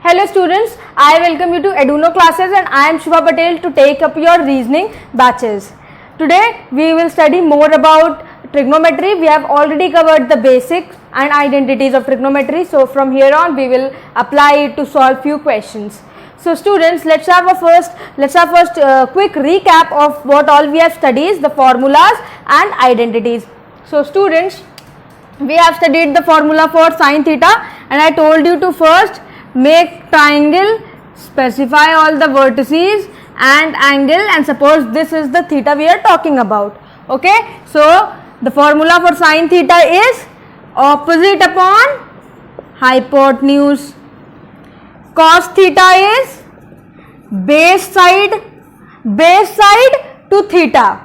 Hello students, I welcome you to Eduno classes and I am Shubha Patel to take up your reasoning batches. Today we will study more about trigonometry. We have already covered the basics and identities of trigonometry. So from here on we will apply it to solve few questions. So students, let's have first quick recap of what all we have studied, the formulas and identities. So students, we have studied the formula for sine theta and I told you to first make triangle, specify all the vertices and angle, and suppose this is the theta we are talking about. Okay, so the formula for sine theta is opposite upon hypotenuse. Cos theta is base side to theta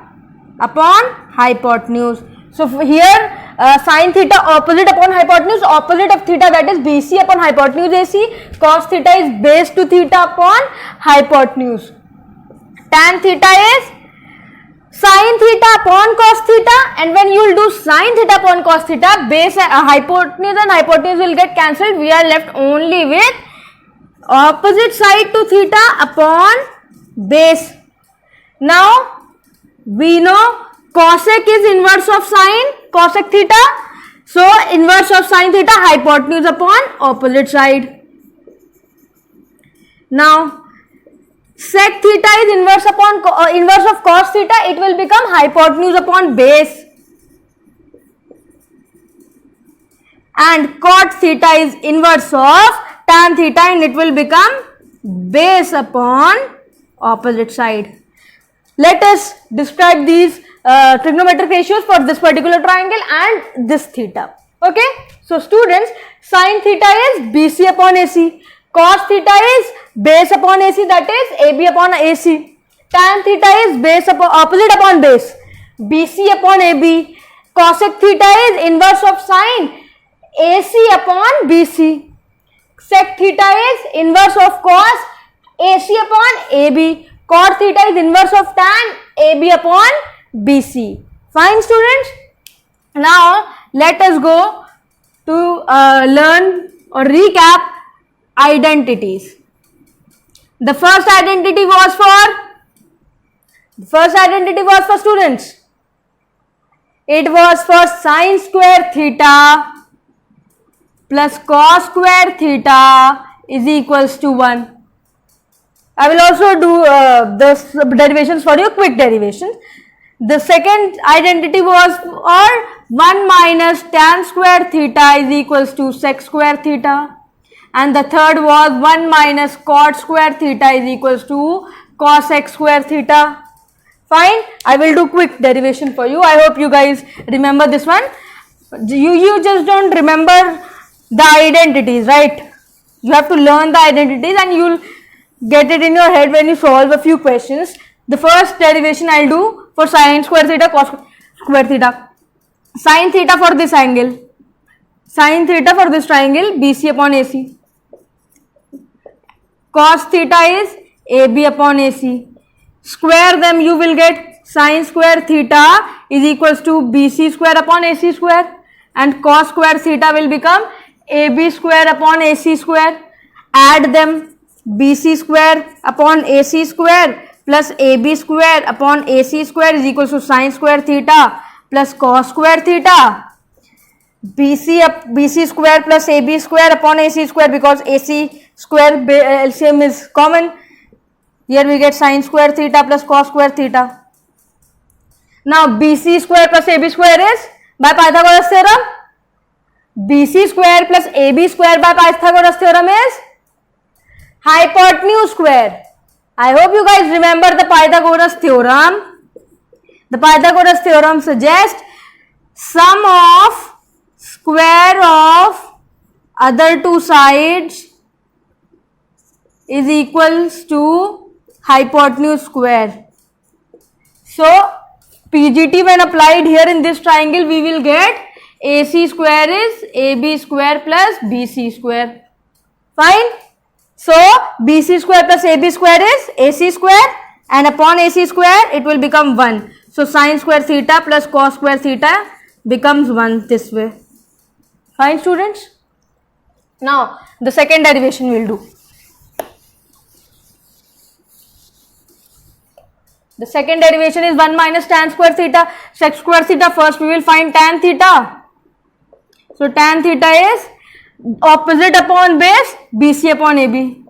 upon hypotenuse. So here sine theta opposite upon hypotenuse, opposite of theta, that is BC upon hypotenuse AC. Cos theta is base to theta upon hypotenuse. Tan theta is sine theta upon cos theta, and when you will do sine theta upon cos theta, base hypotenuse and hypotenuse will get cancelled. We are left only with opposite side to theta upon base. Now we know cosec is inverse of sine, cosec theta. So inverse of sine theta, hypotenuse upon opposite side. Now sec theta is inverse of cos theta. It will become hypotenuse upon base. And cot theta is inverse of tan theta and it will become base upon opposite side. Let us describe these trigonometric ratios for this particular triangle and this theta. Okay, so students, sine theta is BC upon AC, cos theta is base upon AC, that is AB upon AC, tan theta is base upon opposite upon base, BC upon AB, cosec theta is inverse of sine, AC upon BC, sec theta is inverse of cos, AC upon AB, cot theta is inverse of tan, AB upon BC. Fine students. Now let us go to learn or recap identities. The first identity was for students. It was for sine square theta plus cos square theta is equals to 1. I will also do the derivations for you, quick derivations. The second identity was for 1 minus tan square theta is equals to sec square theta, and the third was 1 minus cot square theta is equals to cosec square theta. Fine, I will do quick derivation for you. I hope you guys remember this one. You just don't remember the identities, right? You have to learn the identities and you will get it in your head when you solve a few questions. The first derivation I will do for sine square theta, cos square theta. Sine theta for this angle, sine theta for this triangle, BC upon AC. Cos theta is AB upon AC. Square them, you will get sine square theta is equals to BC square upon AC square, and cos square theta will become AB square upon AC square. Add them, BC square upon AC square plus AB square upon AC square is equals to sine square theta plus cos square theta. BC square plus AB square upon AC square, because AC square LCM is common. Here we get sine square theta plus cos square theta. Now BC square plus AB square is by Pythagoras theorem. BC square plus AB square by Pythagoras theorem is hypotenuse square. I hope you guys remember the Pythagoras theorem. The Pythagoras theorem suggests sum of square of other two sides is equals to hypotenuse square. So PGT when applied here in this triangle, we will get AC square is AB square plus BC square. Fine. So BC square plus AB square is AC square, and upon AC square it will become 1. So sine square theta plus cos square theta becomes 1 this way. Fine students. Now the second derivation we will do. The second derivation is 1 minus tan square theta. Sec square theta, first we will find tan theta. So tan theta is opposite upon base BC upon AB.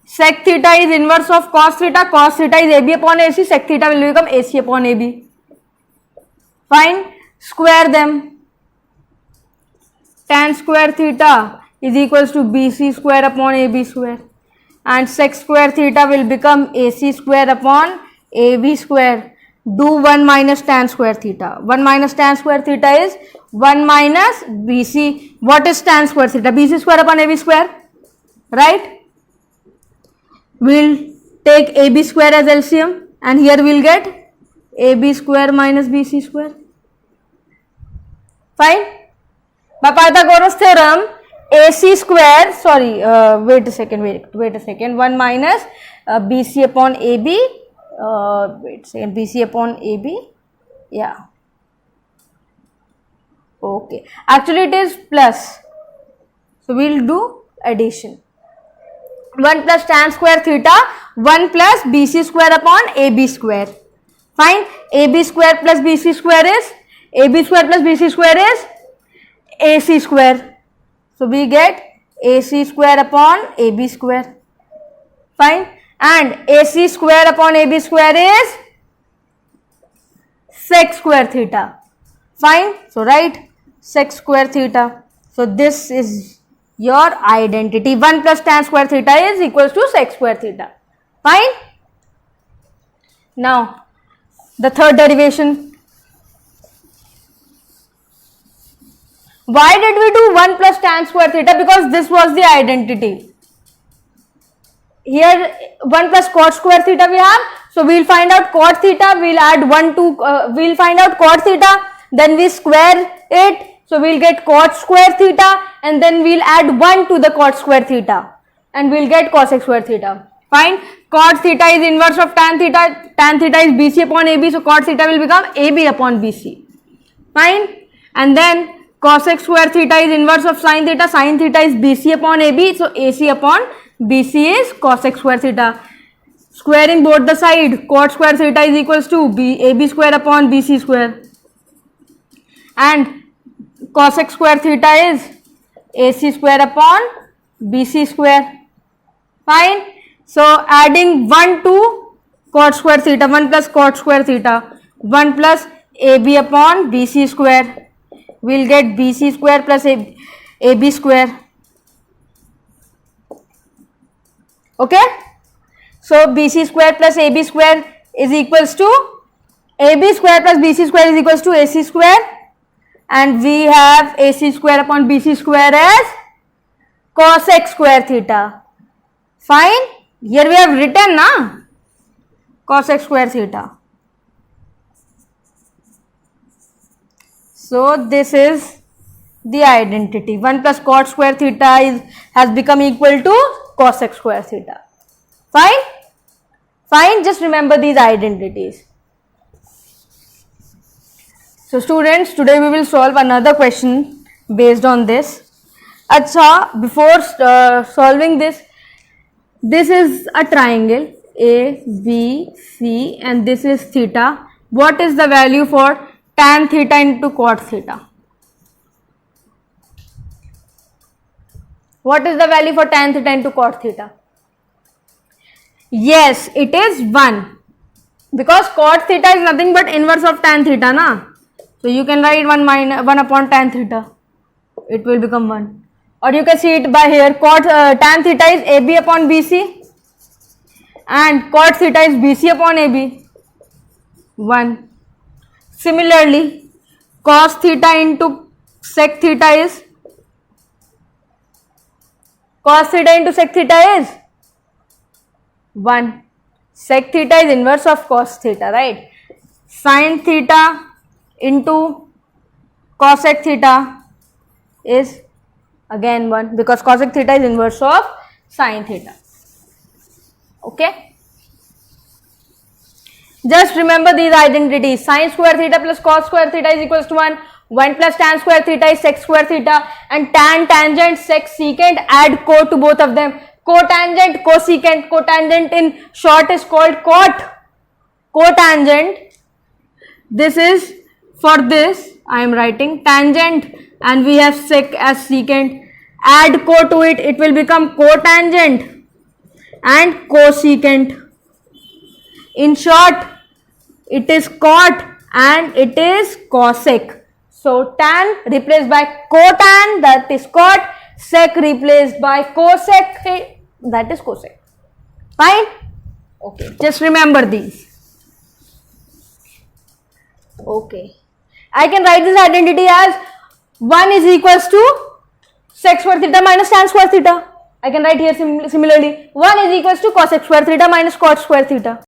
Sec theta is inverse of cos theta. Cos theta is AB upon AC. Sec theta will become AC upon AB. Fine. Square them. Tan square theta is equals to BC square upon AB square. And sec square theta will become AC square upon AB square. Do 1 minus tan square theta. 1 minus tan square theta is 1 minus BC. What is tan square theta? BC square upon AB square. Right? We'll take AB square as LCM and here we'll get AB square minus BC square. Fine? By Pythagoras theorem, AC square, wait a second, 1 minus BC upon AB, BC upon AB, yeah, okay, actually it is plus, so we will do addition, 1 plus tan square theta, 1 plus BC square upon AB square, fine, AB square plus BC square is, AB square plus BC square is AC square. So we get AC square upon AB square. Fine. And AC square upon AB square is sec square theta. Fine. So write sec square theta. So this is your identity. 1 plus tan square theta is equals to sec square theta. Fine. Now the third derivation. Why did we do 1 plus tan square theta? Because this was the identity. Here 1 plus cot square theta we have. So we will find out cot theta. We will add 1 to, we will find out cot theta. Then we square it. So we will get cot square theta. And then we will add 1 to the cot square theta. And we will get cosec square theta. Fine. Cot theta is inverse of tan theta. Tan theta is BC upon AB. So cot theta will become AB upon BC. Fine. And then cosec square theta is inverse of sin theta. Sin theta is BC upon AB. So AC upon BC is cosec square theta. Squaring both the side, cot square theta is equals to AB square upon BC square. And cosec square theta is AC square upon BC square. Fine. So adding 1 to cot square theta, 1 plus cot square theta, 1 plus AB upon BC square. We'll get BC square plus AB square. Okay. So BC square plus AB square is equals to AB square plus BC square is equals to AC square. And we have AC square upon BC square as cosec square theta. Fine. Here we have written na cosec square theta. So this is the identity. 1 plus cot square theta has become equal to cosec square theta. Fine? Fine. Just remember these identities. So students, today we will solve another question based on this. Acha, before solving this is a triangle A, B, C and this is theta. What is the value for tan theta into cot theta? What is the value for tan theta into cot theta? Yes, it is 1 because cot theta is nothing but inverse of tan theta na. So you can write 1 upon tan theta. It will become 1. Or you can see it by here. Tan theta is AB upon BC and cot theta is BC upon AB. 1. Similarly, cos theta into sec theta is, cos theta into sec theta is 1. Sec theta is inverse of cos theta, right? Sin theta into cosec theta is again 1 because cosec theta is inverse of sin theta. Okay. Just remember these identities. Sin square theta plus cos square theta is equals to 1. 1 plus tan square theta is sec square theta. And tan, tangent, sec, secant, add co to both of them. Cotangent, cosecant. Cotangent in short is called cot. cotangent. This is for this I am writing tangent and we have sec as secant. Add co to it, it will become cotangent and cosecant. In short, it is cot and it is cosec. So tan replaced by cotan, that is cot. Sec replaced by cosec, that is cosec. Fine? Okay, just remember these. Okay, I can write this identity as 1 is equals to sec square theta minus tan square theta. I can write here similarly 1 is equals to cosec square theta minus cot square theta.